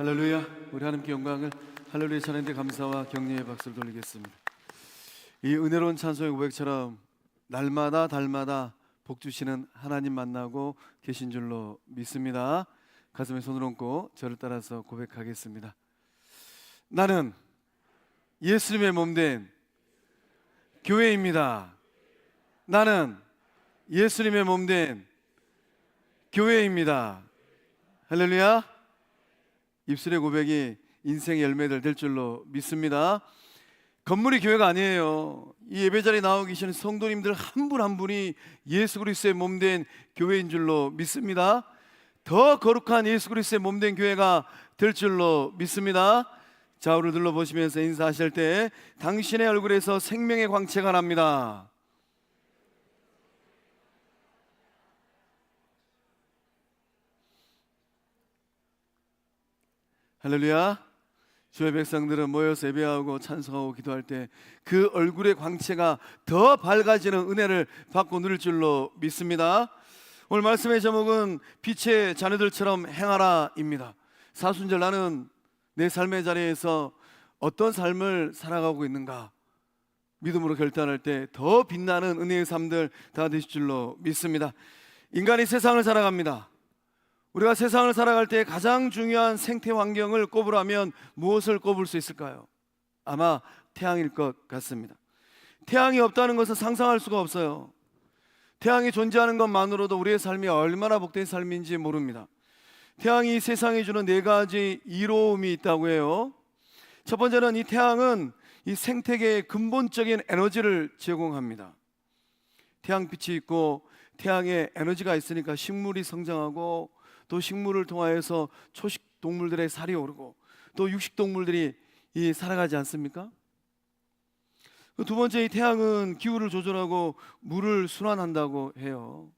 할렐루야. 우리 하나님께 영광을 할렐루야 찬양대 감사와 격려의 박수를 돌리겠습니다. 이 은혜로운 찬송의 고백처럼 날마다 달마다 복 주시는 하나님 만나고 계신 줄로 믿습니다. 가슴에 손을 얹고 저를 따라서 고백하겠습니다. 나는 예수님의 몸된 교회입니다. 나는 예수님의 몸된 교회입니다. 할렐루야. 입술의 고백이 인생의 열매들 될 줄로 믿습니다. 건물이 교회가 아니에요. 이 예배자리에 나오고 계시는 성도님들 한 분 한 분이 예수 그리스도의 몸된 교회인 줄로 믿습니다. 더 거룩한 예수 그리스도의 몸된 교회가 될 줄로 믿습니다. 좌우를 둘러보시면서 인사하실 때 당신의 얼굴에서 생명의 광채가 납니다. 할렐루야. 주의 백성들은 모여서 예배하고 찬송하고 기도할 때 그 얼굴의 광채가 더 밝아지는 은혜를 받고 누릴 줄로 믿습니다. 오늘 말씀의 제목은 빛의 자녀들처럼 행하라입니다. 사순절 나는 내 삶의 자리에서 어떤 삶을 살아가고 있는가 믿음으로 결단할 때 더 빛나는 은혜의 삶들 다 되실 줄로 믿습니다. 인간이 세상을 살아갑니다. 우리가 세상을 살아갈 때 가장 중요한 생태 환경을 꼽으라면 무엇을 꼽을 수 있을까요? 아마 태양일 것 같습니다. 태양이 없다는 것은 상상할 수가 없어요. 태양이 존재하는 것만으로도 우리의 삶이 얼마나 복된 삶인지 모릅니다. 태양이 세상에 주는 네 가지 이로움이 있다고 해요. 첫 번째는 이 태양은 이 생태계의 근본적인 에너지를 제공합니다. 태양빛이 있고 태양에 에너지가 있으니까 식물이 성장하고 또 식물을 통하여서 초식 동물들의 살이 오르고 또 육식 동물들이 살아가지 않습니까? 두 번째, 이 태양은 기후를 조절하고 물을 순환한다고 해요.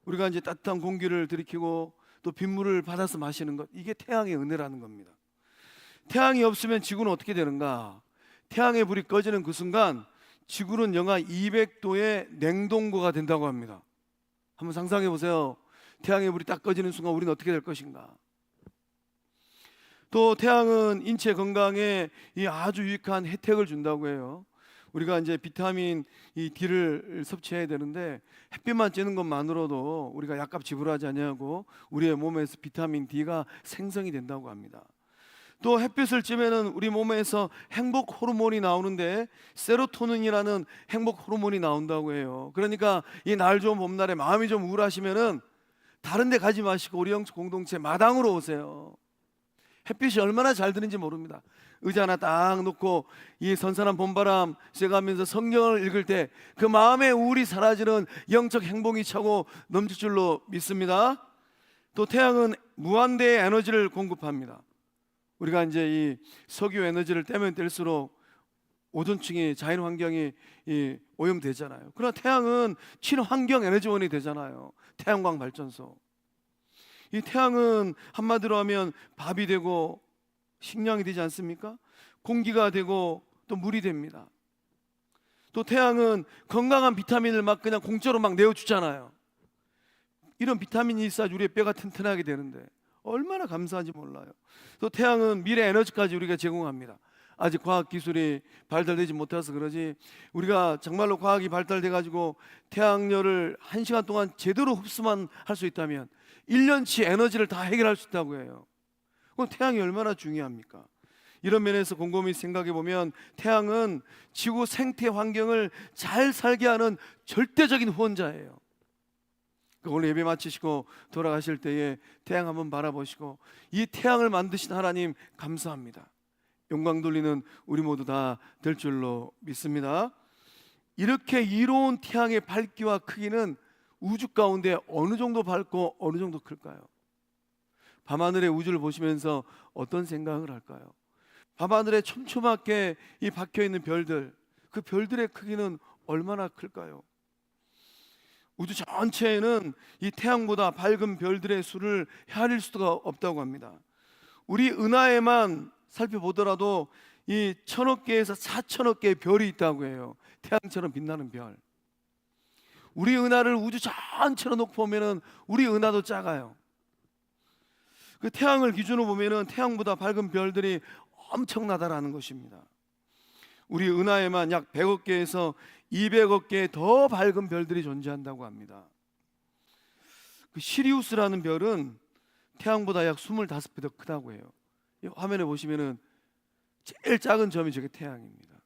우리가 이제 따뜻한 공기를 들이키고 또 빗물을 받아서 마시는 것, 이게 태양의 은혜라는 겁니다. 태양이 없으면 지구는 어떻게 되는가? 태양의 불이 꺼지는 그 순간 지구는 영하 200도의 냉동고가 된다고 합니다. 한번 상상해 보세요. 태양의 불이 딱 꺼지는 순간 우리는 어떻게 될 것인가? 또 태양은 인체 건강에 아주 유익한 혜택을 준다고 해요. 우리가 이제 비타민 D를 섭취해야 되는데 햇빛만 쬐는 것만으로도 우리가 약값 지불하지 않냐고 우리의 몸에서 비타민 D가 생성이 된다고 합니다. 또 햇빛을 쬐면은 우리 몸에서 행복 호르몬이 나오는데 세로토닌이라는 행복 호르몬이 나온다고 해요. 그러니까 이 날 좋은 봄날에 마음이 좀 우울하시면은 다른 데 가지 마시고 우리 영적 공동체 마당으로 오세요. 햇빛이 얼마나 잘 드는지 모릅니다. 의자 하나 딱 놓고 이 선선한 봄바람 쐬가면서 성경을 읽을 때 그 마음의 우울이 사라지는 영적 행복이 차고 넘칠 줄로 믿습니다. 또 태양은 무한대의 에너지를 공급합니다. 우리가 이제 이 석유 에너지를 떼면 뗄수록 오존층이 자연 환경이 오염되잖아요. 그러나 태양은 친환경 에너지원이 되잖아요. 태양광 발전소. 이 태양은 한마디로 하면 밥이 되고 식량이 되지 않습니까? 공기가 되고 또 물이 됩니다. 또 태양은 건강한 비타민을 막 그냥 공짜로 막 내어주잖아요. 이런 비타민이 있어야지 우리의 뼈가 튼튼하게 되는데 얼마나 감사한지 몰라요. 또 태양은 미래 에너지까지 우리가 제공합니다. 아직 과학기술이 발달되지 못해서 그러지 우리가 정말로 과학이 발달돼 가지고 태양열을 1시간 동안 제대로 흡수만 할 수 있다면 1년치 에너지를 다 해결할 수 있다고 해요. 그럼 태양이 얼마나 중요합니까? 이런 면에서 곰곰이 생각해 보면 태양은 지구 생태 환경을 잘 살게 하는 절대적인 후원자예요. 오늘 예배 마치시고 돌아가실 때에 태양 한번 바라보시고 이 태양을 만드신 하나님 감사합니다. 영광 돌리는 우리 모두 다 될 줄로 믿습니다. 이렇게 이로운 태양의 밝기와 크기는 우주 가운데 어느 정도 밝고 어느 정도 클까요? 밤하늘의 우주를 보시면서 어떤 생각을 할까요? 밤하늘에 촘촘하게 박혀있는 별들, 그 별들의 크기는 얼마나 클까요? 우주 전체에는 이 태양보다 밝은 별들의 수를 헤아릴 수가 없다고 합니다. 우리 은하에만 살펴보더라도 이 1000억 개에서 4000억 개의 별이 있다고 해요. 태양처럼 빛나는 별. 우리 은하를 우주 전체로 놓고 보면은 우리 은하도 작아요. 그 태양을 기준으로 보면은 태양보다 밝은 별들이 엄청나다라는 것입니다. 우리 은하에만 약 100억 개에서 200억 개의 더 밝은 별들이 존재한다고 합니다. 그 시리우스라는 별은 태양보다 약 25배 더 크다고 해요. 이 화면에 보시면은 제일 작은 점이 저게 태양입니다.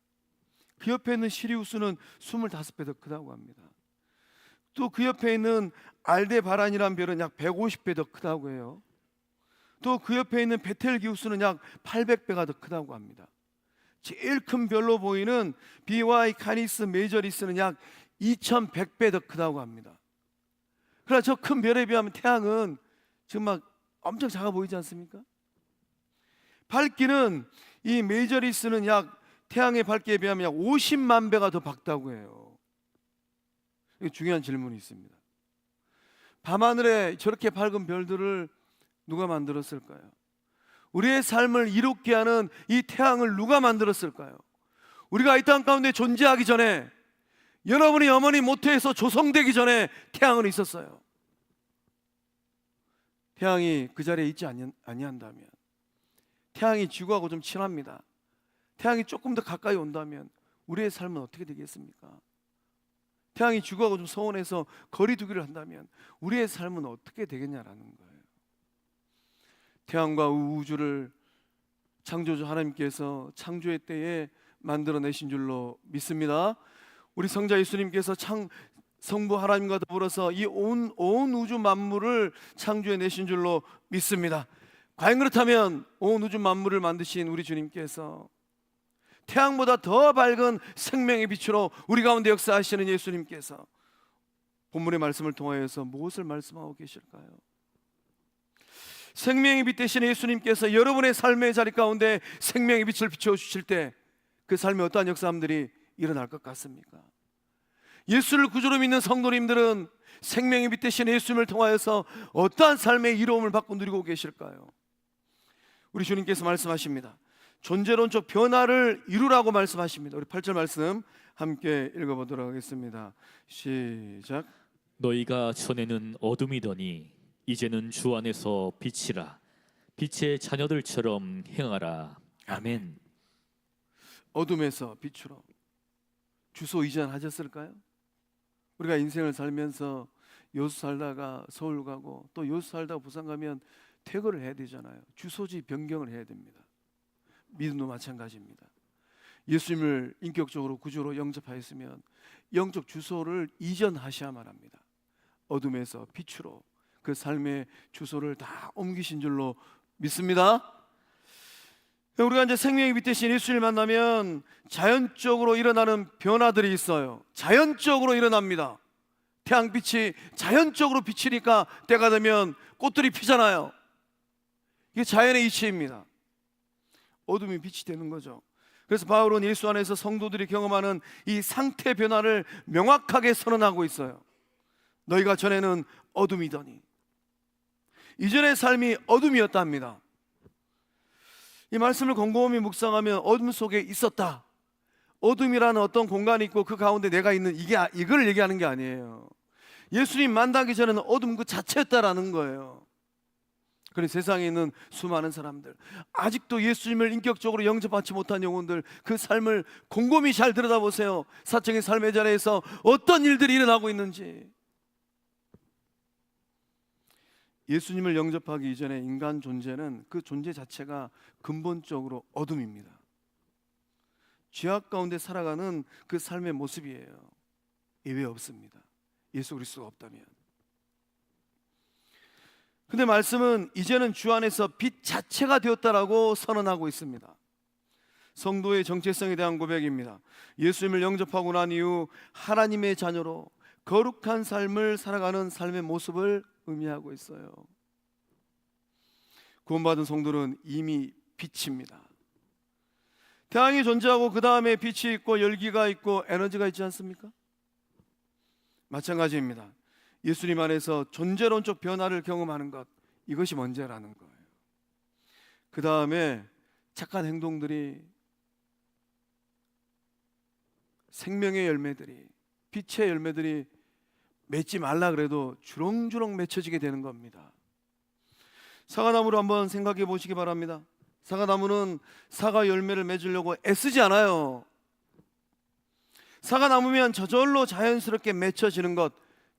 그 옆에 있는 시리우스는 25배 더 크다고 합니다. 또 그 옆에 있는 알데바란이라는 별은 약 150배 더 크다고 해요. 또 그 옆에 있는 베텔기우스는 약 800배가 더 크다고 합니다. 제일 큰 별로 보이는 BY 카니스 메이저리스는 약 2100배 더 크다고 합니다. 그러나 저 큰 별에 비하면 태양은 지금 막 엄청 작아 보이지 않습니까? 밝기는 이 메이저리스는 약 태양의 밝기에 비하면 약 50만 배가 더 밝다고 해요. 이게 중요한 질문이 있습니다. 밤하늘에 저렇게 밝은 별들을 누가 만들었을까요? 우리의 삶을 이롭게 하는 이 태양을 누가 만들었을까요? 우리가 이 땅 가운데 존재하기 전에, 여러분이 어머니 모태에서 조성되기 전에 태양은 있었어요. 태양이 그 자리에 있지 아니한다면, 태양이 지구하고 좀 친합니다. 태양이 조금 더 가까이 온다면 우리의 삶은 어떻게 되겠습니까? 태양이 지구하고 좀 서운해서 거리 두기를 한다면 우리의 삶은 어떻게 되겠냐라는 거예요. 태양과 우주를 창조주 하나님께서 창조의 때에 만들어내신 줄로 믿습니다. 우리 성자 예수님께서 성부 하나님과 더불어서 이 온 우주 만물을 창조해내신 줄로 믿습니다. 과연 그렇다면 온 우주 만물을 만드신 우리 주님께서 태양보다 더 밝은 생명의 빛으로 우리 가운데 역사하시는 예수님께서 본문의 말씀을 통하여서 무엇을 말씀하고 계실까요? 생명의 빛 되신 예수님께서 여러분의 삶의 자리 가운데 생명의 빛을 비춰주실 때 그 삶에 어떠한 역사함들이 일어날 것 같습니까? 예수를 구주로 믿는 성도님들은 생명의 빛 되신 예수님을 통하여서 어떠한 삶의 이로움을 받고 누리고 계실까요? 우리 주님께서 말씀하십니다. 존재론적 변화를 이루라고 말씀하십니다. 우리 8절 말씀 함께 읽어보도록 하겠습니다. 시작. 너희가 전에는 어둠이더니 이제는 주 안에서 빛이라. 빛의 자녀들처럼 행하라. 아멘. 어둠에서 빛으로 주소 이전하셨을까요? 우리가 인생을 살면서 여수 살다가 서울 가고 또 여수 살다가 부산 가면 퇴거를 해야 되잖아요. 주소지 변경을 해야 됩니다. 믿음도 마찬가지입니다. 예수님을 인격적으로 구주로 영접하였으면 영적 주소를 이전하셔야만 합니다. 어둠에서 빛으로 그 삶의 주소를 다 옮기신 줄로 믿습니다. 우리가 이제 생명의 빛 대신 예수님을 만나면 자연적으로 일어나는 변화들이 있어요. 자연적으로 일어납니다. 태양빛이 자연적으로 비치니까 때가 되면 꽃들이 피잖아요. 이게 자연의 이치입니다. 어둠이 빛이 되는 거죠. 그래서 바울은 예수 안에서 성도들이 경험하는 이 상태 변화를 명확하게 선언하고 있어요. 너희가 전에는 어둠이더니 이전의 삶이 어둠이었답니다. 이 말씀을 곰곰이 묵상하면 어둠 속에 있었다, 어둠이라는 어떤 공간이 있고 그 가운데 내가 있는 이걸 얘기하는 게 아니에요. 예수님 만나기 전에는 어둠 그 자체였다라는 거예요. 그래서 세상에 있는 수많은 사람들, 아직도 예수님을 인격적으로 영접하지 못한 영혼들, 그 삶을 곰곰이 잘 들여다보세요. 사적인 삶의 자리에서 어떤 일들이 일어나고 있는지. 예수님을 영접하기 이전에 인간 존재는 그 존재 자체가 근본적으로 어둠입니다. 죄악 가운데 살아가는 그 삶의 모습이에요. 예외 없습니다. 예수 그리스도가 없다면. 근데 말씀은 이제는 주 안에서 빛 자체가 되었다라고 선언하고 있습니다. 성도의 정체성에 대한 고백입니다. 예수님을 영접하고 난 이후 하나님의 자녀로 거룩한 삶을 살아가는 삶의 모습을 의미하고 있어요. 구원받은 성도는 이미 빛입니다. 태양이 존재하고 그 다음에 빛이 있고 열기가 있고 에너지가 있지 않습니까? 마찬가지입니다. 예수님 안에서 존재론적 변화를 경험하는 것, 이것이 먼저라는 거예요. 그 다음에 착한 행동들이, 생명의 열매들이, 빛의 열매들이 맺지 말라 그래도 주렁주렁 맺혀지게 되는 겁니다. 사과나무로 한번 생각해 보시기 바랍니다. 사과나무는 사과 열매를 맺으려고 애쓰지 않아요. 사과나무면 저절로 자연스럽게 맺혀지는 것,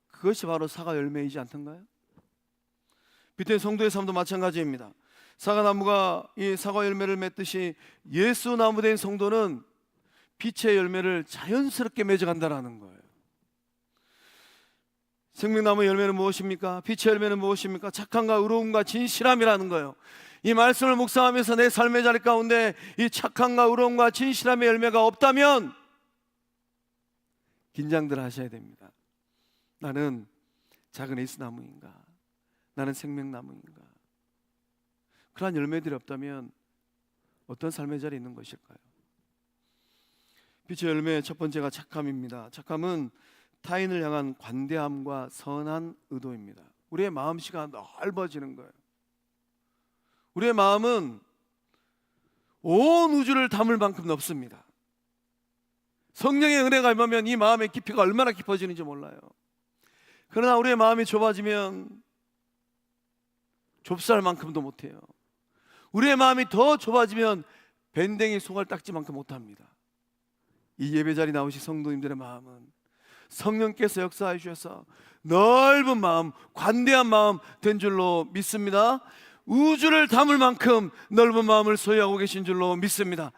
그것이 바로 사과 열매이지 않던가요? 비트의 성도의 삶도 마찬가지입니다. 사과나무가 이 사과 열매를 맺듯이 예수 나무 된 성도는 빛의 열매를 자연스럽게 맺어간다라는 거예요. 생명나무 열매는 무엇입니까? 빛의 열매는 무엇입니까? 착함과 의로움과 진실함이라는 거예요. 이 말씀을 묵상하면서 내 삶의 자리 가운데 이 착함과 의로움과 진실함의 열매가 없다면 긴장들 하셔야 됩니다. 나는 작은 에이스나무인가? 나는 생명나무인가? 그러한 열매들이 없다면 어떤 삶의 자리에 있는 것일까요? 빛의 열매의 첫 번째가 착함입니다. 착함은 타인을 향한 관대함과 선한 의도입니다. 우리의 마음씨가 넓어지는 거예요. 우리의 마음은 온 우주를 담을 만큼 넓습니다. 성령의 은혜가 임하면 이 마음의 깊이가 얼마나 깊어지는지 몰라요. 그러나 우리의 마음이 좁아지면 좁쌀만큼도 못해요. 우리의 마음이 더 좁아지면 밴댕이 소갈딱지만큼 못합니다. 이 예배자리 나오신 성도님들의 마음은 성령께서 역사해 주셔서 넓은 마음, 관대한 마음 된 줄로 믿습니다. 우주를 담을 만큼 넓은 마음을 소유하고 계신 줄로 믿습니다.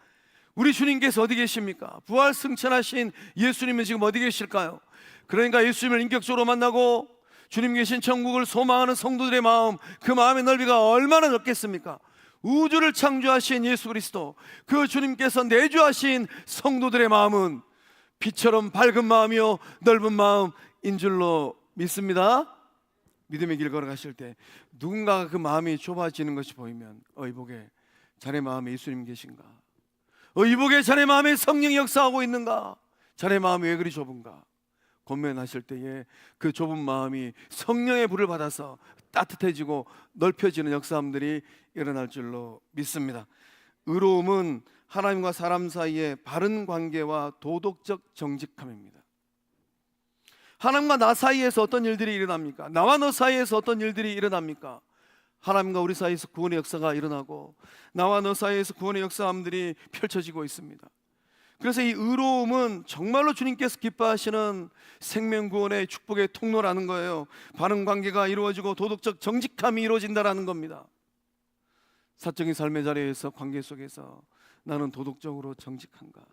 우리 주님께서 어디 계십니까? 부활 승천하신 예수님은 지금 어디 계실까요? 그러니까 예수님을 인격적으로 만나고 주님 계신 천국을 소망하는 성도들의 마음, 그 마음의 넓이가 얼마나 넓겠습니까? 우주를 창조하신 예수 그리스도, 그 주님께서 내주하신 성도들의 마음은 빛처럼 밝은 마음이요 넓은 마음인 줄로 믿습니다. 믿음의 길 걸어가실 때 누군가가 그 마음이 좁아지는 것이 보이면 이복에 자네 마음에 예수님 계신가? 이복에 자네 마음에 성령이 역사하고 있는가? 자네 마음이 왜 그리 좁은가? 권면하실 때에 그 좁은 마음이 성령의 불을 받아서 따뜻해지고 넓혀지는 역사함들이 일어날 줄로 믿습니다. 의로움은 하나님과 사람 사이의 바른 관계와 도덕적 정직함입니다. 하나님과 나 사이에서 어떤 일들이 일어납니까? 나와 너 사이에서 어떤 일들이 일어납니까? 하나님과 우리 사이에서 구원의 역사가 일어나고 나와 너 사이에서 구원의 역사함들이 펼쳐지고 있습니다. 그래서 이 의로움은 정말로 주님께서 기뻐하시는 생명구원의 축복의 통로라는 거예요. 바른 관계가 이루어지고 도덕적 정직함이 이루어진다는 겁니다. 사적인 삶의 자리에서 관계 속에서 나는 도덕적으로 정직한가?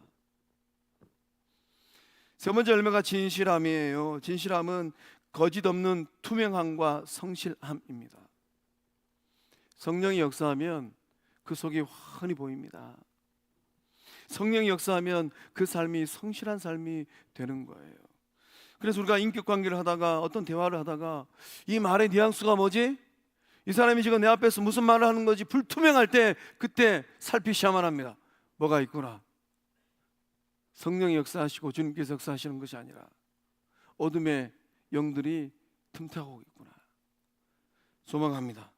세 번째 열매가 진실함이에요. 진실함은 거짓 없는 투명함과 성실함입니다. 성령이 역사하면 그 속이 환히 보입니다. 성령이 역사하면 그 삶이 성실한 삶이 되는 거예요. 그래서 우리가 인격관계를 하다가 어떤 대화를 하다가 이 말의 뉘앙스가 뭐지? 이 사람이 지금 내 앞에서 무슨 말을 하는 거지? 불투명할 때 그때 살피셔야만 합니다. 뭐가 있구나. 성령이 역사하시고 주님께서 역사하시는 것이 아니라 어둠의 영들이 틈타고 있구나. 소망합니다.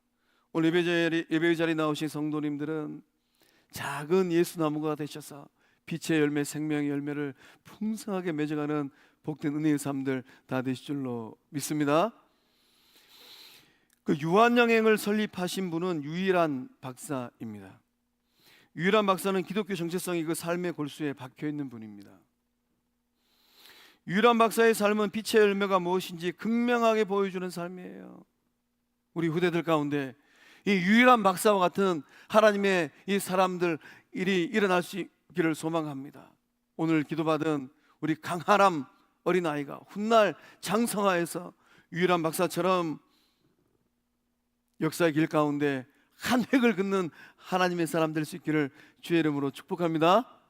오늘 예배 자리 나오신 성도님들은 작은 예수나무가 되셔서 빛의 열매, 생명의 열매를 풍성하게 맺어가는 복된 은혜의 삶들 다 되실 줄로 믿습니다. 그 유한양행을 설립하신 분은 유일한 박사입니다. 유일한 박사는 기독교 정체성이 그 삶의 골수에 박혀 있는 분입니다. 유일한 박사의 삶은 빛의 열매가 무엇인지 극명하게 보여주는 삶이에요. 우리 후대들 가운데 이 유일한 박사와 같은 하나님의 이 사람들 일이 일어날 수 있기를 소망합니다. 오늘 기도받은 우리 강하람 어린아이가 훗날 장성하에서 유일한 박사처럼 역사의 길 가운데 한 획을 긋는 하나님의 사람 될 수 있기를 주의 이름으로 축복합니다.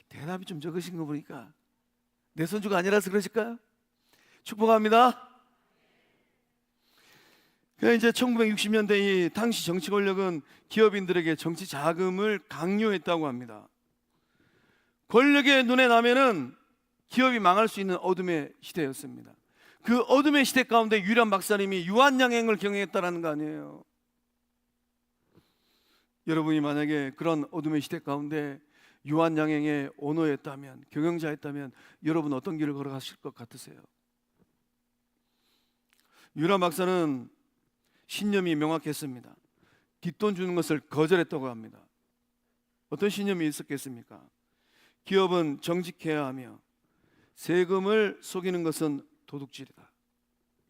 대답이 좀 적으신 거 보니까 내 손주가 아니라서 그러실까요? 축복합니다. 이제 1960년대 이 당시 정치 권력은 기업인들에게 정치 자금을 강요했다고 합니다. 권력의 눈에 나면은 기업이 망할 수 있는 어둠의 시대였습니다. 그 어둠의 시대 가운데 유일한 박사님이 유한양행을 경영했다는 거 아니에요. 여러분이 만약에 그런 어둠의 시대 가운데 유한양행의 오너였다면, 경영자였다면 여러분 어떤 길을 걸어가실 것 같으세요? 유일한 박사는 신념이 명확했습니다. 뒷돈 주는 것을 거절했다고 합니다. 어떤 신념이 있었겠습니까? 기업은 정직해야 하며 세금을 속이는 것은 도둑질이다.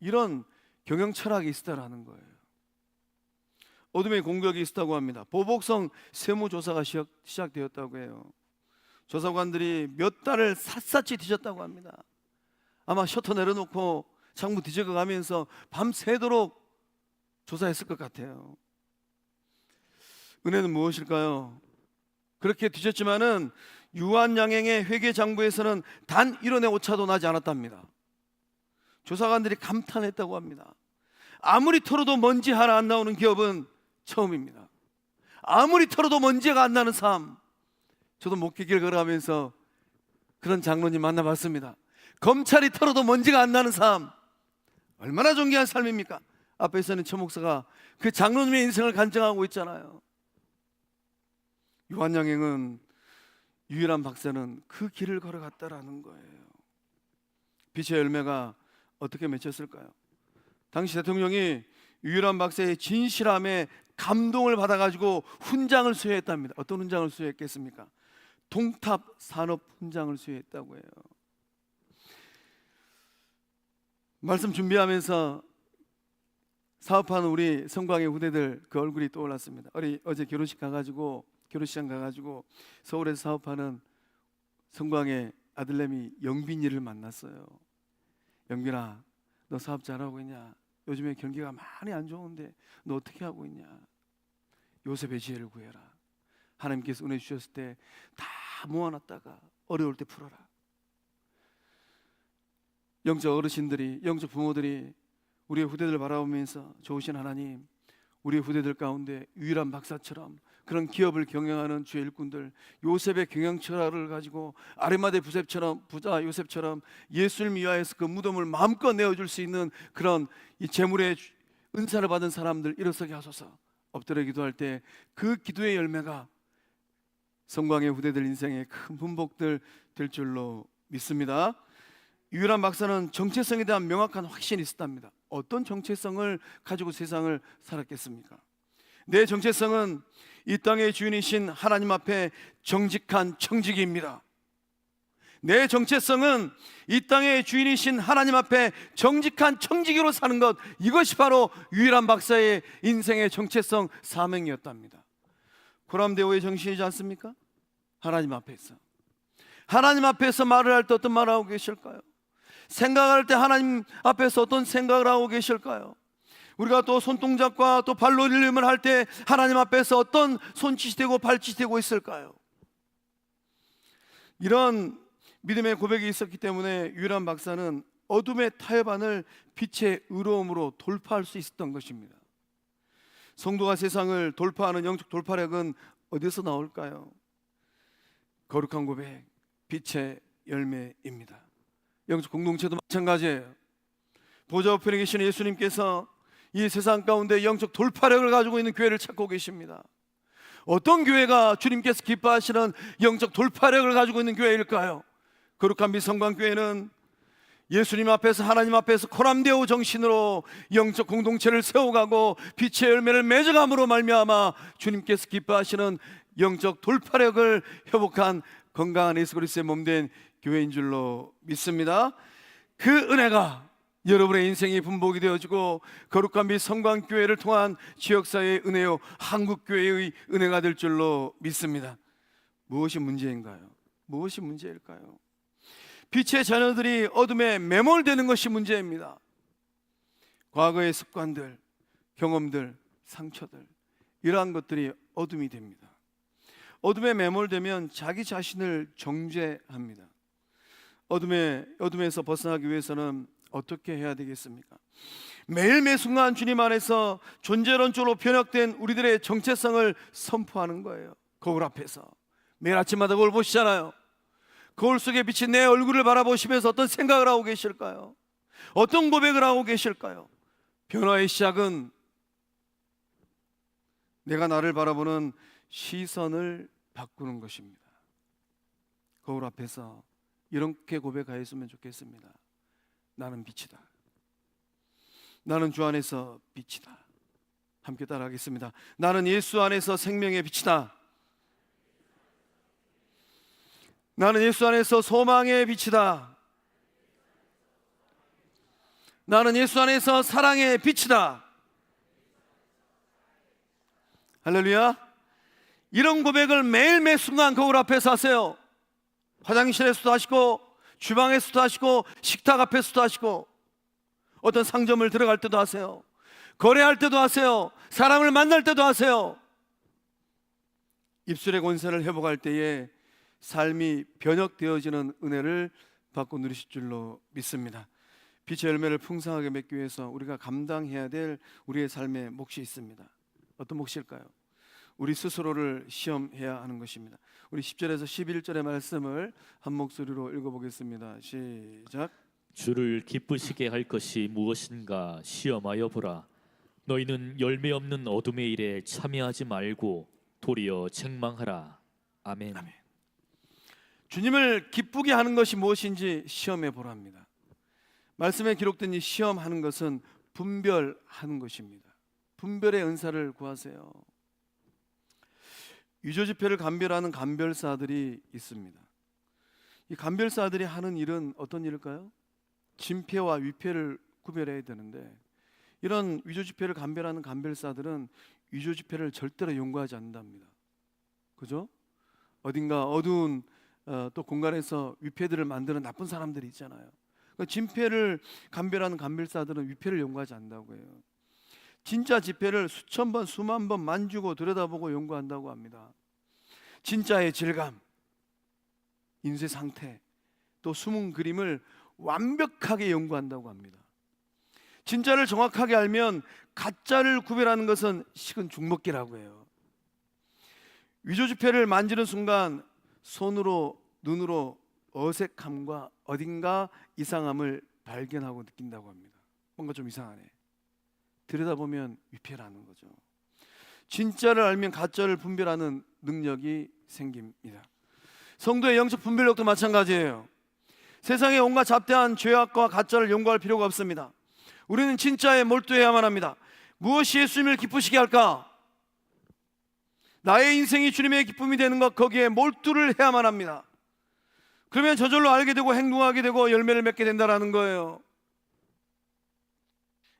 이런 경영 철학이 있었다라는 거예요. 어둠의 공격이 있었다고 합니다. 보복성 세무조사가 시작되었다고 해요. 조사관들이 몇 달을 샅샅이 뒤졌다고 합니다. 아마 셔터 내려놓고 창문 뒤져가 가면서 밤새도록 조사했을 것 같아요. 은혜는 무엇일까요? 그렇게 뒤졌지만은 유한양행의 회계장부에서는 단 1원의 오차도 나지 않았답니다. 조사관들이 감탄했다고 합니다. 아무리 털어도 먼지 하나 안 나오는 기업은 처음입니다. 아무리 털어도 먼지가 안 나는 삶, 저도 목회길 걸어가면서 그런 장로님 만나봤습니다. 검찰이 털어도 먼지가 안 나는 삶, 얼마나 존귀한 삶입니까? 앞에서는 최 목사가 그 장로님의 인생을 간증하고 있잖아요. 유한양행은 유일한 박사는 그 길을 걸어갔다라는 거예요. 빛의 열매가 어떻게 맺혔을까요? 당시 대통령이 유일한 박사의 진실함에 감동을 받아가지고 훈장을 수여했답니다. 어떤 훈장을 수여했겠습니까? 동탑 산업 훈장을 수여했다고 해요. 말씀 준비하면서 사업하는 우리 성광의 후대들 그 얼굴이 떠올랐습니다. 어제 결혼식장 가가지고 서울에서 사업하는 성광의 아들내미 영빈이를 만났어요. 영빈아, 너 사업 잘하고 있냐? 요즘에 경기가 많이 안 좋은데 너 어떻게 하고 있냐? 요셉의 지혜를 구해라. 하나님께서 은혜 주셨을 때 다 모아놨다가 어려울 때 풀어라. 영적 어르신들이, 영적 부모들이 우리의 후대들을 바라보면서 좋으신 하나님, 우리의 후대들 가운데 유일한 박사처럼 그런 기업을 경영하는 주의 일꾼들, 요셉의 경영 철학을 가지고 아리마대 부자 요셉처럼 예수를 위하여서 그 무덤을 마음껏 내어줄 수 있는 그런 이 재물의 은사를 받은 사람들 일어서게 하소서. 엎드려 기도할 때 그 기도의 열매가 성광의 후대들 인생의 큰 분복들 될 줄로 믿습니다. 유일한 박사는 정체성에 대한 명확한 확신이 있었답니다. 어떤 정체성을 가지고 세상을 살았겠습니까? 내 정체성은 이 땅의 주인이신 하나님 앞에 정직한 청지기입니다. 내 정체성은 이 땅의 주인이신 하나님 앞에 정직한 청지기로 사는 것, 이것이 바로 유일한 박사의 인생의 정체성 사명이었답니다. 고람대오의 정신이지 않습니까? 하나님 앞에서 말을 할 때 어떤 말을 하고 계실까요? 생각할 때 하나님 앞에서 어떤 생각을 하고 계실까요? 우리가 또 손동작과 또 발놀림을 할 때 하나님 앞에서 어떤 손짓이 되고 발짓이 되고 있을까요? 이런 믿음의 고백이 있었기 때문에 유일한 박사는 어둠의 타협안을 빛의 의로움으로 돌파할 수 있었던 것입니다. 성도가 세상을 돌파하는 영적 돌파력은 어디서 나올까요? 거룩한 고백, 빛의 열매입니다. 영적 공동체도 마찬가지예요. 보좌 우편에 계시는 예수님께서 이 세상 가운데 영적 돌파력을 가지고 있는 교회를 찾고 계십니다. 어떤 교회가 주님께서 기뻐하시는 영적 돌파력을 가지고 있는 교회일까요? 거룩한 빛 성광교회는 예수님 앞에서, 하나님 앞에서 코람데오 정신으로 영적 공동체를 세워가고 빛의 열매를 맺어감으로 말미암아 주님께서 기뻐하시는 영적 돌파력을 회복한 건강한 예수 그리스도의 몸된 교회인 줄로 믿습니다. 그 은혜가 여러분의 인생이 분복이 되어지고 거룩한 빛 성광교회를 통한 지역사회의 은혜요, 한국교회의 은혜가 될 줄로 믿습니다. 무엇이 문제인가요? 무엇이 문제일까요? 빛의 자녀들이 어둠에 매몰되는 것이 문제입니다. 과거의 습관들, 경험들, 상처들, 이러한 것들이 어둠이 됩니다. 어둠에 매몰되면 자기 자신을 정죄합니다. 어둠에서 벗어나기 위해서는 어떻게 해야 되겠습니까? 매일 매 순간 주님 안에서 존재론적으로 변혁된 우리들의 정체성을 선포하는 거예요. 거울 앞에서 매일 아침마다 거울 보시잖아요. 거울 속에 비친 내 얼굴을 바라보시면서 어떤 생각을 하고 계실까요? 어떤 고백을 하고 계실까요? 변화의 시작은 내가 나를 바라보는 시선을 바꾸는 것입니다. 거울 앞에서 이렇게 고백하였으면 좋겠습니다. 나는 빛이다. 나는 주 안에서 빛이다. 함께 따라하겠습니다. 나는 예수 안에서 생명의 빛이다. 나는 예수 안에서 소망의 빛이다. 나는 예수 안에서 사랑의 빛이다. 할렐루야. 이런 고백을 매일 매 순간 거울 앞에서 하세요. 화장실에서도 하시고, 주방에서도 하시고, 식탁 앞에서도 하시고, 어떤 상점을 들어갈 때도 하세요. 거래할 때도 하세요. 사람을 만날 때도 하세요. 입술의 권세를 회복할 때에 삶이 변혁되어지는 은혜를 받고 누리실 줄로 믿습니다. 빛의 열매를 풍성하게 맺기 위해서 우리가 감당해야 될 우리의 삶의 몫이 있습니다. 어떤 몫일까요? 우리 스스로를 시험해야 하는 것입니다. 우리 10절에서 11절의 말씀을 한 목소리로 읽어보겠습니다. 시작. 주를 기쁘시게 할 것이 무엇인가 시험하여 보라. 너희는 열매 없는 어둠의 일에 참여하지 말고 도리어 책망하라. 아멘. 아멘. 주님을 기쁘게 하는 것이 무엇인지 시험해 보랍니다. 말씀에 기록된 이 시험하는 것은 분별하는 것입니다. 분별의 은사를 구하세요. 위조지폐를 감별하는 감별사들이 있습니다. 이 감별사들이 하는 일은 어떤 일일까요? 진폐와 위폐를 구별해야 되는데, 이런 위조지폐를 감별하는 감별사들은 위조지폐를 절대로 연구하지 않는답니다. 그죠? 어딘가 어두운 또 공간에서 위폐들을 만드는 나쁜 사람들이 있잖아요. 그러니까 진폐를 감별하는 감별사들은 위폐를 연구하지 않는다고 해요. 진짜 지폐를 수천 번, 수만 번 만지고 들여다보고 연구한다고 합니다. 진짜의 질감, 인쇄 상태, 또 숨은 그림을 완벽하게 연구한다고 합니다. 진짜를 정확하게 알면 가짜를 구별하는 것은 식은 죽먹기라고 해요. 위조지폐를 만지는 순간 손으로, 눈으로 어색함과 어딘가 이상함을 발견하고 느낀다고 합니다. 뭔가 좀 이상하네. 들여다보면 위폐라는 거죠. 진짜를 알면 가짜를 분별하는 능력이 생깁니다. 성도의 영적 분별력도 마찬가지예요. 세상의 온갖 잡다한 죄악과 가짜를 연구할 필요가 없습니다. 우리는 진짜에 몰두해야만 합니다. 무엇이 예수님을 기쁘시게 할까? 나의 인생이 주님의 기쁨이 되는 것, 거기에 몰두를 해야만 합니다. 그러면 저절로 알게 되고 행동하게 되고 열매를 맺게 된다는 거예요.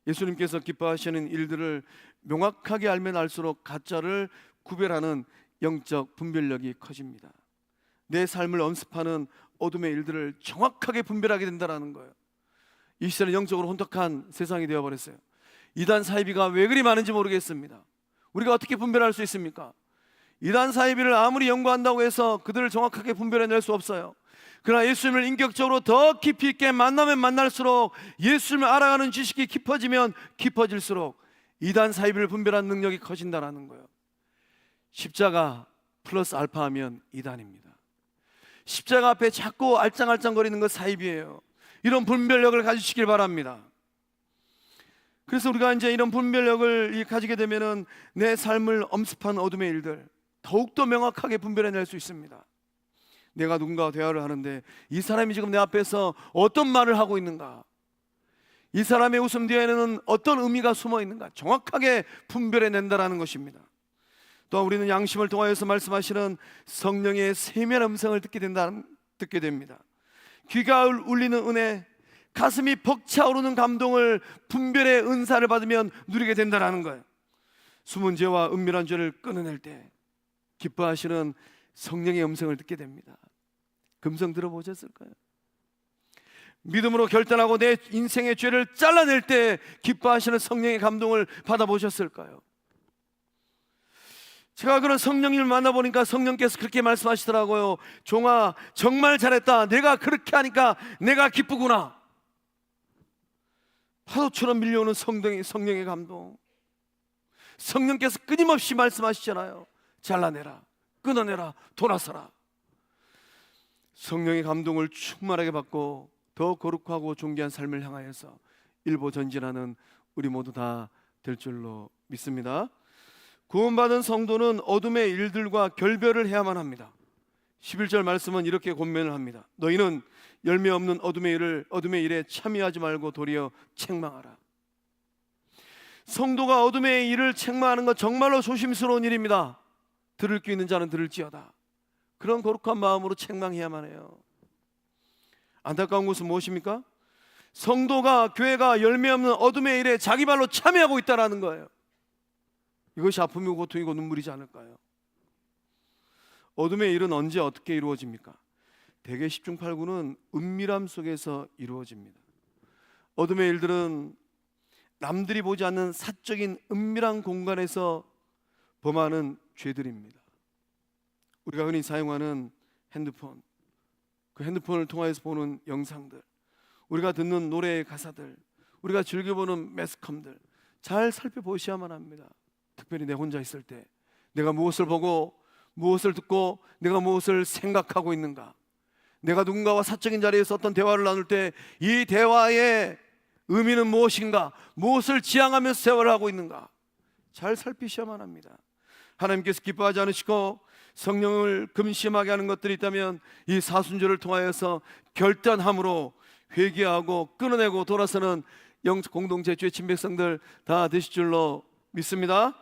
예수님께서 기뻐하시는 일들을 명확하게 알면 알수록 가짜를 구별하는 영적 분별력이 커집니다. 내 삶을 엄습하는 어둠의 일들을 정확하게 분별하게 된다는 거예요. 이 시대는 영적으로 혼탁한 세상이 되어버렸어요. 이단 사이비가 왜 그리 많은지 모르겠습니다. 우리가 어떻게 분별할 수 있습니까? 이단 사이비를 아무리 연구한다고 해서 그들을 정확하게 분별해낼 수 없어요. 그러나 예수님을 인격적으로 더 깊이 있게 만나면 만날수록, 예수님을 알아가는 지식이 깊어지면 깊어질수록 이단 사이비를 분별하는 능력이 커진다는 거예요. 십자가 플러스 알파하면 이단입니다. 십자가 앞에 자꾸 알짱알짱거리는 것 사이비예요. 이런 분별력을 가지시길 바랍니다. 그래서 우리가 이제 이런 분별력을 가지게 되면은 내 삶을 엄습한 어둠의 일들 더욱더 명확하게 분별해낼 수 있습니다. 내가 누군가와 대화를 하는데 이 사람이 지금 내 앞에서 어떤 말을 하고 있는가, 이 사람의 웃음 뒤에는 어떤 의미가 숨어 있는가 정확하게 분별해낸다는 것입니다. 또 우리는 양심을 통하여서 말씀하시는 성령의 세밀한 음성을 듣게 됩니다. 귀가 울리는 은혜, 가슴이 벅차오르는 감동을 분별의 은사를 받으면 누리게 된다는 거예요. 숨은 죄와 은밀한 죄를 끊어낼 때 기뻐하시는 성령의 음성을 듣게 됩니다. 금성 들어보셨을까요? 믿음으로 결단하고 내 인생의 죄를 잘라낼 때 기뻐하시는 성령의 감동을 받아보셨을까요? 제가 그런 성령님을 만나보니까 성령께서 그렇게 말씀하시더라고요. 종아, 정말 잘했다. 내가 그렇게 하니까 내가 기쁘구나. 파도처럼 밀려오는 성령의 감동. 성령께서 끊임없이 말씀하시잖아요. 잘라내라, 끊어내라, 돌아서라. 성령의 감동을 충만하게 받고 더 거룩하고 존귀한 삶을 향하여서 일보전진하는 우리 모두 다 될 줄로 믿습니다. 구원받은 성도는 어둠의 일들과 결별을 해야만 합니다. 11절 말씀은 이렇게 권면을 합니다. 너희는 열매 없는 어둠의 일에 참여하지 말고 도리어 책망하라. 성도가 어둠의 일을 책망하는 것 정말로 조심스러운 일입니다. 들을 귀 있는 자는 들을지어다. 그런 거룩한 마음으로 책망해야만 해요. 안타까운 것은 무엇입니까? 성도가, 교회가 열매 없는 어둠의 일에 자기 발로 참여하고 있다는 거예요. 이것이 아픔이고 고통이고 눈물이지 않을까요? 어둠의 일은 언제 어떻게 이루어집니까? 대개 10중 8구는 은밀함 속에서 이루어집니다. 어둠의 일들은 남들이 보지 않는 사적인 은밀한 공간에서 범하는 죄들입니다. 우리가 흔히 사용하는 핸드폰, 그 핸드폰을 통해서 보는 영상들, 우리가 듣는 노래의 가사들, 우리가 즐겨보는 매스컴들 잘 살펴보셔야만 합니다. 특별히 내 혼자 있을 때 내가 무엇을 보고 무엇을 듣고 내가 무엇을 생각하고 있는가, 내가 누군가와 사적인 자리에서 어떤 대화를 나눌 때 이 대화의 의미는 무엇인가, 무엇을 지향하면서 대화를 하고 있는가 잘 살피셔야만 합니다. 하나님께서 기뻐하지 않으시고 성령을 금심하게 하는 것들이 있다면 이 사순절을 통하여서 결단함으로 회개하고 끊어내고 돌아서는 영적 공동체 주의 친백성들 다 되실 줄로 믿습니다.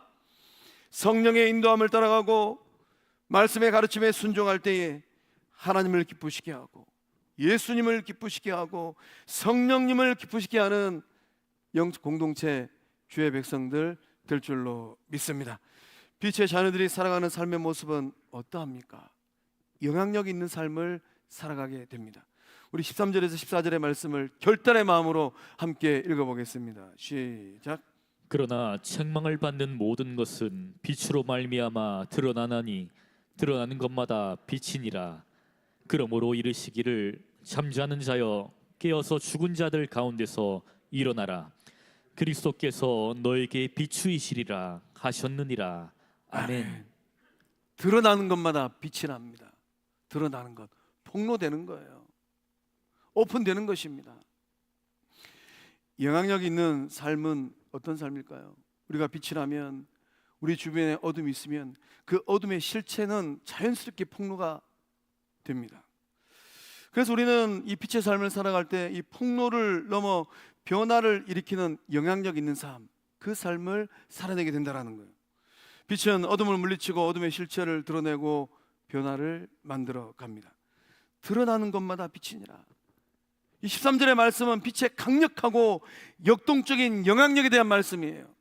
성령의 인도함을 따라가고 말씀의 가르침에 순종할 때에 하나님을 기쁘시게 하고 예수님을 기쁘시게 하고 성령님을 기쁘시게 하는 영적 공동체 주의 백성들 될 줄로 믿습니다. 빛의 자녀들이 살아가는 삶의 모습은 어떠합니까? 영향력 있는 삶을 살아가게 됩니다. 우리 13절에서 14절의 말씀을 결단의 마음으로 함께 읽어보겠습니다. 시작. 그러나 책망을 받는 모든 것은 빛으로 말미암아 드러나나니 드러나는 것마다 빛이니라. 그러므로 이르시기를 잠자는 자여 깨어서 죽은 자들 가운데서 일어나라. 그리스도께서 너에게 비추이시리라 하셨느니라. 아멘. 드러나는 것마다 빛이 납니다. 드러나는 것, 폭로되는 거예요. 오픈되는 것입니다. 영향력 있는 삶은 어떤 삶일까요? 우리가 빛이 나면, 우리 주변에 어둠이 있으면 그 어둠의 실체는 자연스럽게 폭로가 됩니다. 그래서 우리는 이 빛의 삶을 살아갈 때 이 폭로를 넘어 변화를 일으키는 영향력 있는 삶, 그 삶을 살아내게 된다는 거예요. 빛은 어둠을 물리치고 어둠의 실체를 드러내고 변화를 만들어 갑니다. 드러나는 것마다 빛이니라. 이 13절의 말씀은 빛의 강력하고 역동적인 영향력에 대한 말씀이에요.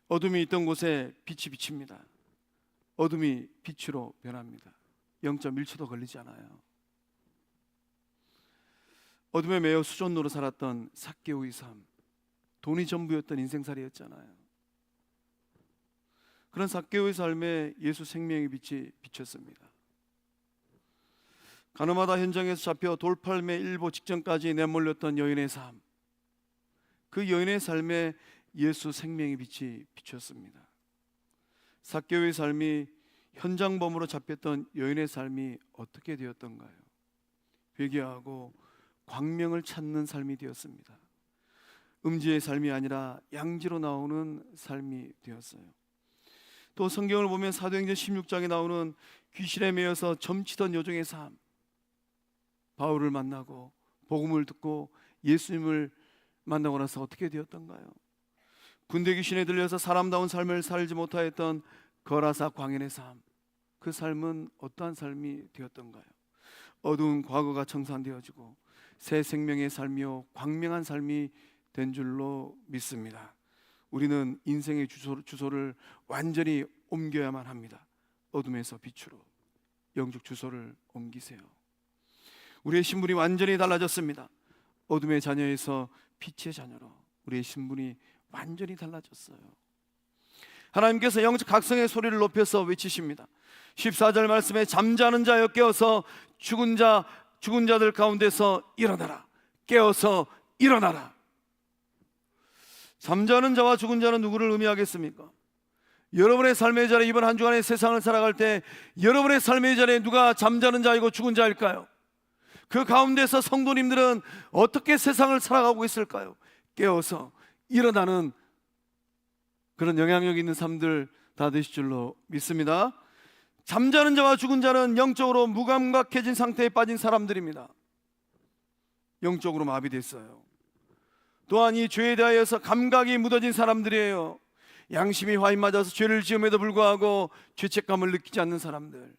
어둠이 있던 곳에 빛이 비칩니다. 어둠이 빛으로 변합니다. 0.1초도 걸리지 않아요. 어둠에 매여 수존노로 살았던 삭개오의 삶, 돈이 전부였던 인생살이였잖아요. 그런 삭개오의 삶에 예수 생명의 빛이 비쳤습니다. 가늠하다 현장에서 잡혀 돌팔매 일보 직전까지 내몰렸던 여인의 삶, 그 여인의 삶에 예수 생명의 빛이 비쳤습니다. 삭개오의 삶이 현장범으로 잡혔던 여인의 삶이 어떻게 되었던가요? 회개하고 광명을 찾는 삶이 되었습니다. 음지의 삶이 아니라 양지로 나오는 삶이 되었어요. 또 성경을 보면 사도행전 16장에 나오는 귀신에 매여서 점치던 여종의 삶, 바울을 만나고 복음을 듣고 예수님을 만나고 나서 어떻게 되었던가요? 군대 귀신에 들려서 사람다운 삶을 살지 못하였던 거라사 광연의 삶, 그 삶은 어떠한 삶이 되었던가요? 어두운 과거가 청산되어지고 새 생명의 삶이요 광명한 삶이 된 줄로 믿습니다. 우리는 인생의 주소를 완전히 옮겨야만 합니다. 어둠에서 빛으로 영적 주소를 옮기세요. 우리의 신분이 완전히 달라졌습니다. 어둠의 자녀에서 빛의 자녀로 우리의 신분이 완전히 달라졌어요. 하나님께서 영적 각성의 소리를 높여서 외치십니다. 14절 말씀에 잠자는 자여 깨어서 죽은 자들 가운데서 일어나라. 깨어서 일어나라. 잠자는 자와 죽은 자는 누구를 의미하겠습니까? 여러분의 삶의 자리에, 이번 한 주간의 세상을 살아갈 때 여러분의 삶의 자리에 누가 잠자는 자이고 죽은 자일까요? 그 가운데서 성도님들은 어떻게 세상을 살아가고 있을까요? 깨어서 일어나는 그런 영향력 있는 삶들 다 되실 줄로 믿습니다. 잠자는 자와 죽은 자는 영적으로 무감각해진 상태에 빠진 사람들입니다. 영적으로 마비됐어요. 또한 이 죄에 대하여서 감각이 묻어진 사람들이에요. 양심이 화인 맞아서 죄를 지음에도 불구하고 죄책감을 느끼지 않는 사람들,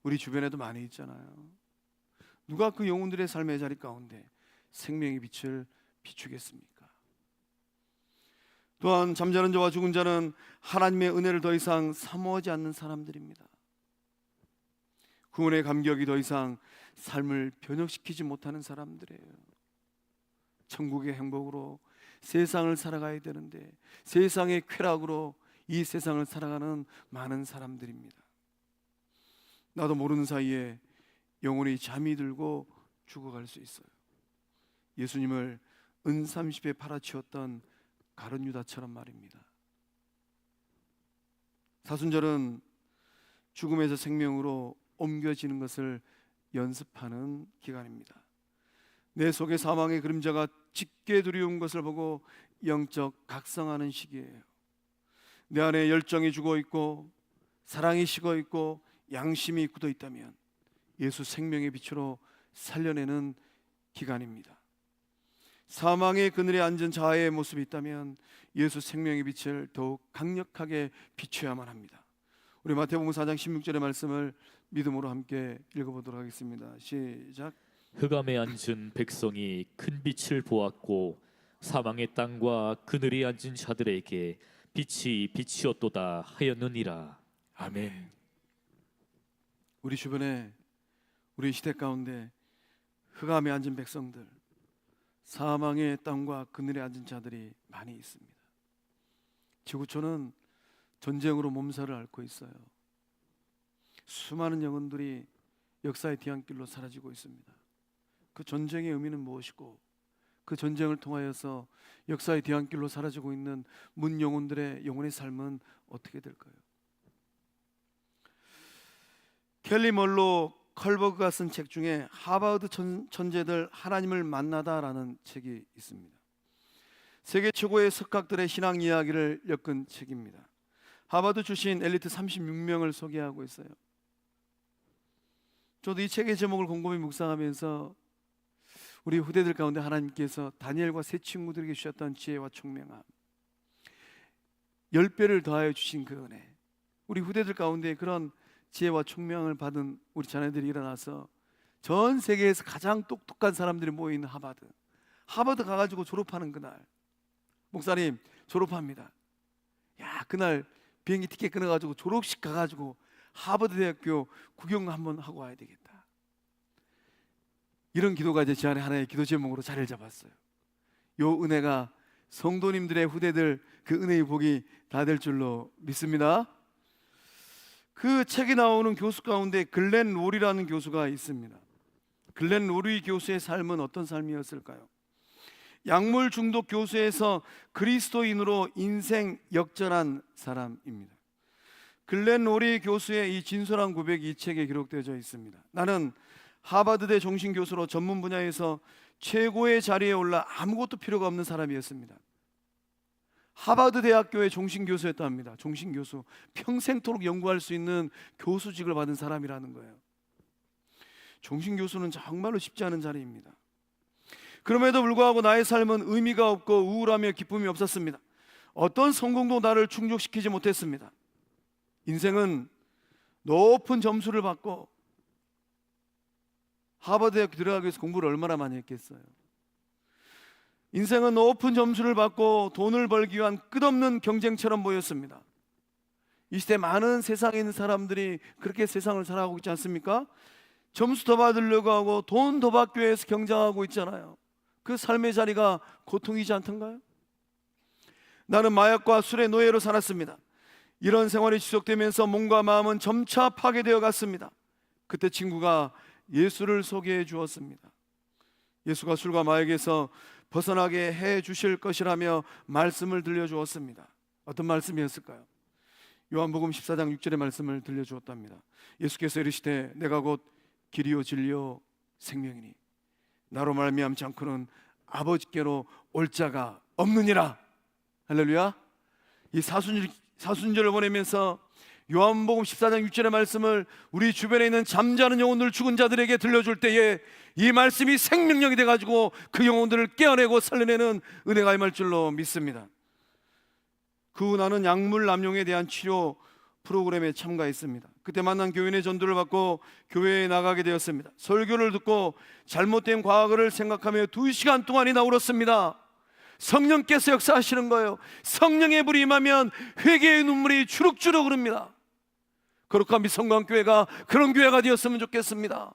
우리 주변에도 많이 있잖아요. 누가 그 영혼들의 삶의 자리 가운데 생명의 빛을 비추겠습니까? 또한 잠자는 자와 죽은 자는 하나님의 은혜를 더 이상 사모하지 않는 사람들입니다. 구원의 감격이 더 이상 삶을 변혁시키지 못하는 사람들이에요. 천국의 행복으로 세상을 살아가야 되는데 세상의 쾌락으로 이 세상을 살아가는 많은 사람들입니다. 나도 모르는 사이에 영혼이 잠이 들고 죽어갈 수 있어요. 예수님을 은30에 팔아치웠던 가룟 유다처럼 말입니다. 사순절은 죽음에서 생명으로 옮겨지는 것을 연습하는 기간입니다. 내 속에 사망의 그림자가 짙게 두려운 것을 보고 영적 각성하는 시기예요. 내 안에 열정이 죽어 있고 사랑이 식어 있고 양심이 굳어 있다면 예수 생명의 빛으로 살려내는 기간입니다. 사망의 그늘에 앉은 자아의 모습이 있다면 예수 생명의 빛을 더욱 강력하게 비춰야만 합니다. 우리 마태복음 4장 16절의 말씀을 믿음으로 함께 읽어보도록 하겠습니다. 시작. 흑암에 앉은 백성이 큰 빛을 보았고 사망의 땅과 그늘에 앉은 자들에게 빛이 빛이었도다 하였느니라. 아멘. 우리 주변에 우리 시대 가운데 흑암에 앉은 백성들, 사망의 땅과 그늘에 앉은 자들이 많이 있습니다. 지구촌은 전쟁으로 몸살을 앓고 있어요. 수많은 영혼들이 역사의 뒤안길로 사라지고 있습니다. 그 전쟁의 의미는 무엇이고 그 전쟁을 통하여서 역사의 뒤안길로 사라지고 있는 문 영혼들의 영혼의 삶은 어떻게 될까요? 켈리 멀로 컬버그가 쓴 책 중에 하버드 천재들 하나님을 만나다라는 책이 있습니다. 세계 최고의 석학들의 신앙 이야기를 엮은 책입니다. 하버드 출신 엘리트 36명을 소개하고 있어요. 저도 이 책의 제목을 곰곰이 묵상하면서 우리 후대들 가운데 하나님께서 다니엘과 세 친구들에게 주셨던 지혜와 총명함, 10배를 더하여 주신 그 은혜, 우리 후대들 가운데 그런 지혜와 총명을 받은 우리 자녀들이 일어나서 전 세계에서 가장 똑똑한 사람들이 모여있는 하버드 가가지고 졸업하는 그날, 목사님 졸업합니다. 야, 그날 비행기 티켓 끊어가지고 졸업식 가가지고 하버드 대학교 구경 한번 하고 와야 되겠다. 이런 기도가 이제 제 안에 하나의 기도 제목으로 자리를 잡았어요. 요 은혜가 성도님들의 후대들 그 은혜의 복이 다 될 줄로 믿습니다. 그 책에 나오는 교수 가운데 글렌 로리라는 교수가 있습니다. 글렌 로리 교수의 삶은 어떤 삶이었을까요? 약물 중독 교수에서 그리스도인으로 인생 역전한 사람입니다. 글렌 로리 교수의 이 진솔한 고백이 이 책에 기록되어 있습니다. 나는 하버드대 종신교수로 전문 분야에서 최고의 자리에 올라 아무것도 필요가 없는 사람이었습니다. 하버드 대학교의 종신교수였다 합니다. 종신교수, 평생토록 연구할 수 있는 교수직을 받은 사람이라는 거예요. 종신교수는 정말로 쉽지 않은 자리입니다. 그럼에도 불구하고 나의 삶은 의미가 없고 우울하며 기쁨이 없었습니다. 어떤 성공도 나를 충족시키지 못했습니다. 인생은 높은 점수를 받고 하버드 대학교 들어가기 위해서 공부를 얼마나 많이 했겠어요. 인생은 높은 점수를 받고 돈을 벌기 위한 끝없는 경쟁처럼 보였습니다. 이 시대 많은 세상에 있는 사람들이 그렇게 세상을 살아가고 있지 않습니까? 점수 더 받으려고 하고 돈 더 받기 위해서 경쟁하고 있잖아요. 그 삶의 자리가 고통이지 않던가요? 나는 마약과 술의 노예로 살았습니다. 이런 생활이 지속되면서 몸과 마음은 점차 파괴되어 갔습니다. 그때 친구가 예수를 소개해 주었습니다. 예수가 술과 마약에서 벗어나게 해 주실 것이라며 말씀을 들려주었습니다. 어떤 말씀이었을까요? 요한복음 14장 6절의 말씀을 들려주었답니다. 예수께서 이르시되 내가 곧 길이요 진리요 생명이니 나로 말미암지 않고는 아버지께로 올 자가 없느니라. 할렐루야. 이 사순절을 보내면서 요한복음 14장 6절의 말씀을 우리 주변에 있는 잠자는 영혼들, 죽은 자들에게 들려줄 때에 이 말씀이 생명력이 돼가지고 그 영혼들을 깨어내고 살려내는 은혜가 임할 줄로 믿습니다. 그 후 나는 약물 남용에 대한 치료 프로그램에 참가했습니다. 그때 만난 교인의 전도를 받고 교회에 나가게 되었습니다. 설교를 듣고 잘못된 과거를 생각하며 2시간 동안이나 울었습니다. 성령께서 역사하시는 거예요. 성령의 불이 임하면 회개의 눈물이 주룩주룩 흐릅니다. 거룩한 빛성광교회가 그런 교회가 되었으면 좋겠습니다.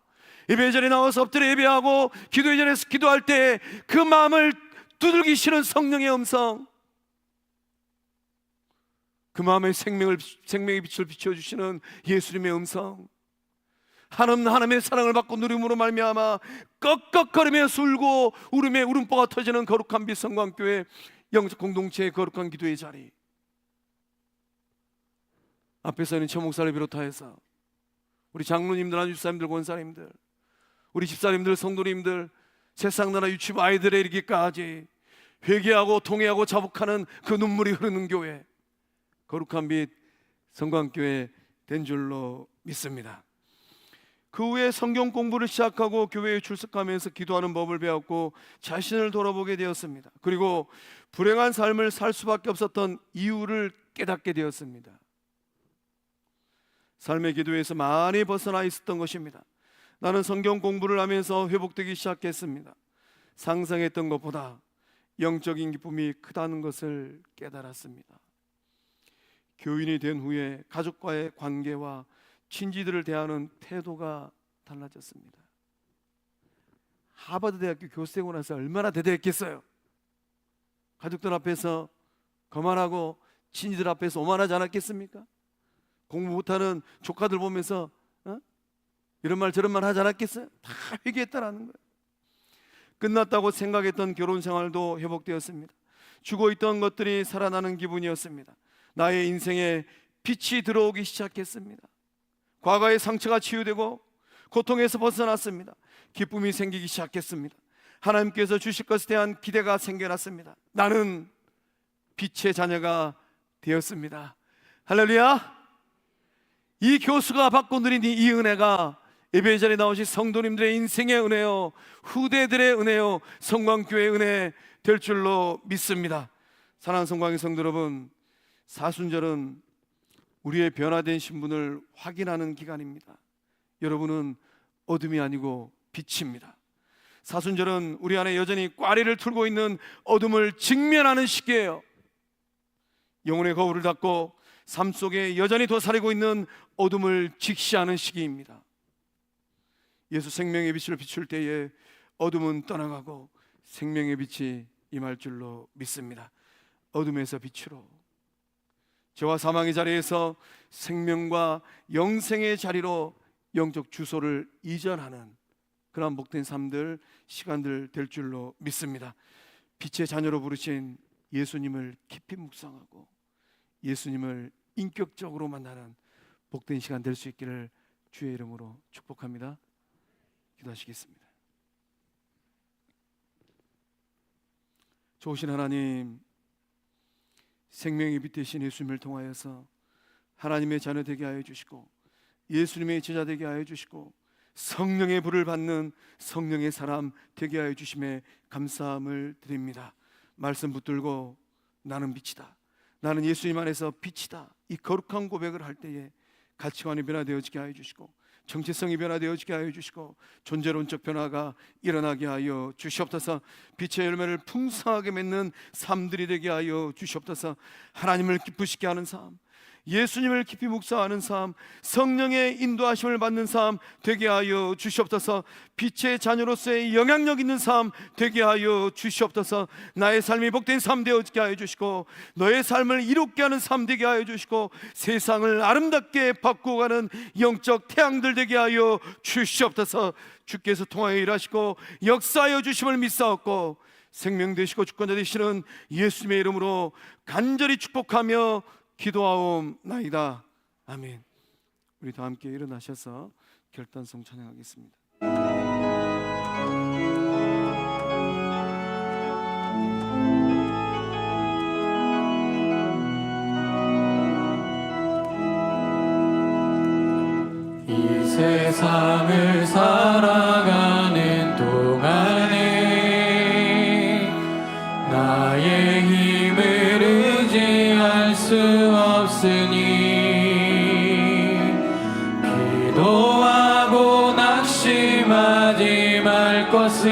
예배 자리에 나와서 엎드려 예배하고 기도의 자리에서 기도할 때 그 마음을 두들기시는 성령의 음성, 그 마음에 생명의 빛을 비춰주시는 예수님의 음성, 한없는 하나님의 사랑을 받고 누림으로 말미암아 꺽꺽거리며 울고 울음에 울음보가 터지는 거룩한 빛성광교회 영적 공동체의 거룩한 기도의 자리. 앞에서 있는 최 목사를 비롯하여서 우리 장로님들, 안주사님들, 권사님들, 우리 집사님들, 성도님들, 세상나라 유치부 아이들에 이르기까지 회개하고 통회하고 자복하는 그 눈물이 흐르는 교회, 거룩한 빛 성광교회 된 줄로 믿습니다. 그 후에 성경 공부를 시작하고 교회에 출석하면서 기도하는 법을 배웠고 자신을 돌아보게 되었습니다. 그리고 불행한 삶을 살 수밖에 없었던 이유를 깨닫게 되었습니다. 삶의 기도에서 많이 벗어나 있었던 것입니다. 나는 성경 공부를 하면서 회복되기 시작했습니다. 상상했던 것보다 영적인 기쁨이 크다는 것을 깨달았습니다. 교인이 된 후에 가족과의 관계와 친지들을 대하는 태도가 달라졌습니다. 하버드 대학교 교수되고 나서 얼마나 대대했겠어요. 가족들 앞에서 거만하고 친지들 앞에서 오만하지 않았겠습니까? 공부 못하는 조카들 보면서 이런 말 저런 말 하지 않았겠어요? 다 회개했다라는 거예요. 끝났다고 생각했던 결혼 생활도 회복되었습니다. 죽어있던 것들이 살아나는 기분이었습니다. 나의 인생에 빛이 들어오기 시작했습니다. 과거의 상처가 치유되고 고통에서 벗어났습니다. 기쁨이 생기기 시작했습니다. 하나님께서 주실 것에 대한 기대가 생겨났습니다. 나는 빛의 자녀가 되었습니다. 할렐루야. 이 교수가 받고 누린 이 은혜가 예배 자리에 나오신 성도님들의 인생의 은혜요, 후대들의 은혜요, 성광교회의 은혜 될 줄로 믿습니다. 사랑하는 성광의 성도 여러분, 사순절은 우리의 변화된 신분을 확인하는 기간입니다. 여러분은 어둠이 아니고 빛입니다. 사순절은 우리 안에 여전히 꽈리를 틀고 있는 어둠을 직면하는 시기예요. 영혼의 거울을 닫고 삶 속에 여전히 도사리고 있는 어둠을 직시하는 시기입니다. 예수 생명의 빛을 비출 때에 어둠은 떠나가고 생명의 빛이 임할 줄로 믿습니다. 어둠에서 빛으로, 죄와 사망의 자리에서 생명과 영생의 자리로 영적 주소를 이전하는 그런 복된 삶들, 시간들 될 줄로 믿습니다. 빛의 자녀로 부르신 예수님을 깊이 묵상하고 예수님을 인격적으로 만나는 복된 시간 될 수 있기를 주의 이름으로 축복합니다. 기도하시겠습니다. 좋으신 하나님, 생명의 빛 되신 예수님을 통하여서 하나님의 자녀 되게 하여 주시고 예수님의 제자 되게 하여 주시고 성령의 불을 받는 성령의 사람 되게 하여 주심에 감사함을 드립니다. 말씀 붙들고 나는 빛이다, 나는 예수님 안에서 빛이다, 이 거룩한 고백을 할 때에 가치관이 변화되어지게 하여 주시고 정체성이 변화되어지게 하여 주시고 존재론적 변화가 일어나게 하여 주시옵소서. 빛의 열매를 풍성하게 맺는 삶들이 되게 하여 주시옵소서. 하나님을 기쁘시게 하는 삶, 예수님을 깊이 묵상하는 삶, 성령의 인도하심을 받는 삶 되게 하여 주시옵소서. 빛의 자녀로서의 영향력 있는 삶 되게 하여 주시옵소서. 나의 삶이 복된 삶 되어지게 하여 주시고 너의 삶을 이롭게 하는 삶 되게 하여 주시고 세상을 아름답게 바꾸어가는 영적 태양들 되게 하여 주시옵소서. 주께서 통하여 일하시고 역사하여 주심을 믿사옵고 생명 되시고 주권자 되시는 예수님의 이름으로 간절히 축복하며 기도하옵나이다. 아멘. 우리 다 함께 일어나셔서 결단성 찬양하겠습니다. 세상을 살아가는 동안에 나의 힘을 의지할 수 없으니 기도하고 낙심하지 말 것은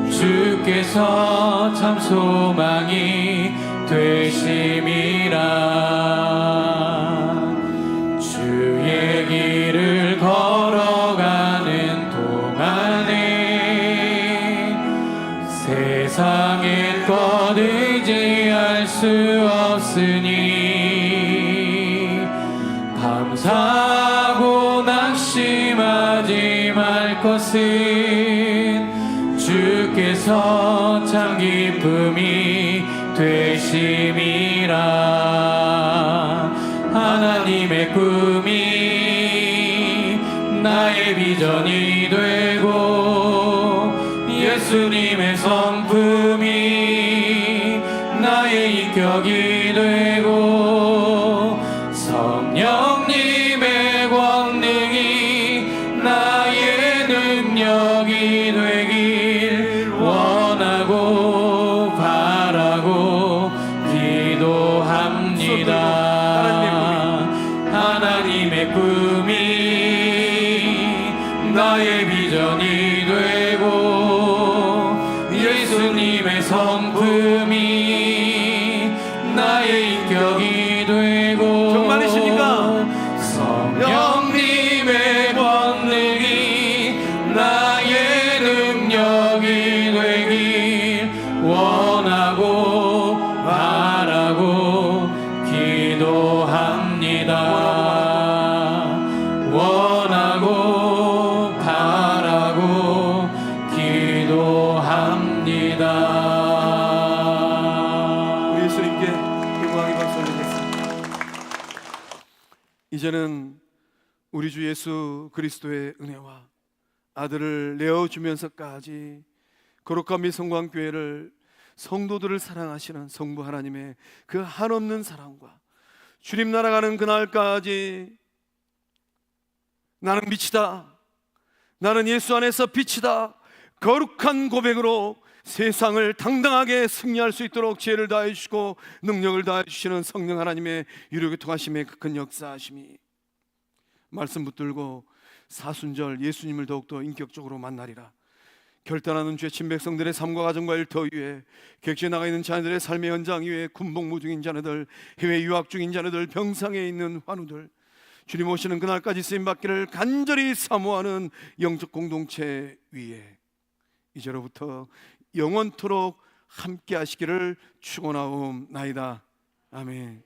주께서 참 소망이 되심이라. 주의 길을 걸어가는 동안에 세상의 것 의지할 수 없으니 감사하고 낙심하지 말 것은 주께서 참 기쁨이 되심이라. 하나님의 꿈이 나의 비전이 되고 예수님의 성품이 나의 인격이 되고 성령님의 권능이 나의 능력이 되길 원하고 바라고 기도합니다. 하나님의 꿈이 나의 비전이 되고 예수님의 성품이 나의 인격이 되고 정말이십니까? 성령님의 권능이 나의 능력이 되길 원하고 바라고 기도합니다. 원하고 바라고 기도합니다. 우리 예수님께 영광의 박수 올리겠습니다. 이제는 우리 주 예수 그리스도의 은혜와 아들을 내어주면서까지 거룩한 미성광교회를 성도들을 사랑하시는 성부 하나님의 그 한없는 사랑과 주님 날아가는 그날까지 나는 빛이다, 나는 예수 안에서 빛이다, 거룩한 고백으로 세상을 당당하게 승리할 수 있도록 지혜를 다해 주시고 능력을 다해 주시는 성령 하나님의 유력의 통하심의 큰 역사하심이 말씀 붙들고 사순절 예수님을 더욱더 인격적으로 만나리라. 결단하는 죄친 백성들의 삶과 가정과 일터 위에 객지에 나가 있는 자녀들의 삶의 현장 위에 군복무 중인 자녀들, 해외 유학 중인 자녀들, 병상에 있는 환우들, 주님 오시는 그날까지 쓰임받기를 간절히 사모하는 영적 공동체 위에 이제로부터 영원토록 함께 하시기를 축원하옵나이다. 아멘.